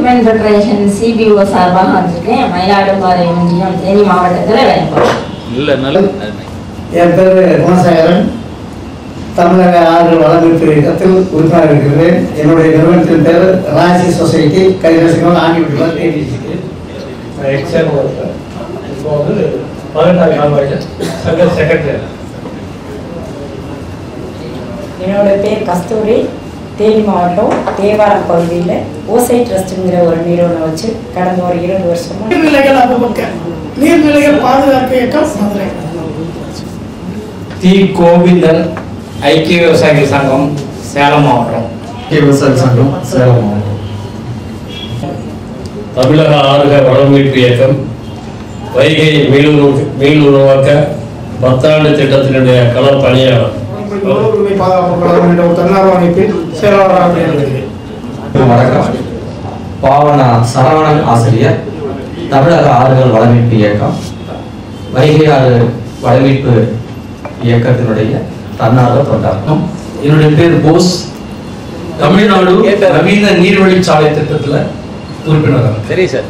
Women federation CPO சார்பாக வந்திருக்கேன். மயிலாடுதுறை ஒன்றியம் தேனி மாவட்டத்தில் வேலைப்பாடு. என் பேர் குணசேகரன். தமிழக ஆறுகள் வளர்ப்பு இயக்கத்தில் உறுப்பினர் இருக்கிறேன். என்னுடைய நிறுவனத்தின் பேர் ராசி சொசைட்டி கைரசிகள் ஆங்கிலம் தேனி. இப்போ வந்து 18 கால்வாயில் சங்க செக்ரட்டரி. என்னோட பேர் கஸ்தூரி. தேனி மாவட்டம் தேவாரம் பகுதியில் ஓசை ட்ரஸ்ட்டுங்கிற ஒரு நிறுவனம் வச்சு கடந்த ஒரு 20 வருஷமா நீர்நிலைகள் அபுபக்க நீர்நிலைகள் பாதுகாப்பு இயக்கம் மதுரை. தி கோவிந்தன் ஐக்கிய விவசாயிகள் சங்கம் சேலம் மாவட்டம். விவசாய சங்கம் சேலம் மாவட்டம். தமிழக ஆறுகள் வளமீட்பு இயக்கம் வைகை மீளுருவாக்க 10 ஆண்டு திட்டத்தினுடைய களப்பணியாளர். உரிமை பாதுகாப்பு கழகம் என்ற ஒரு தன்னார்வ அமைப்பில் செயலாளராக இருக்கிறேன். வணக்கம். பாவனா சரவணன் ஆசிரியர். தமிழக ஆறுகள் வளமீட்பு இயக்கம் வைகை ஆறு வளமீட்பு இயக்கத்தினுடைய தன்னார்வ தொண்டாகும். என்னுடைய பேர் போஸ். தமிழ்நாடு நவீன நீர்வழிச்சாலை திட்டத்தில் உறுப்பினர். சரி சார்.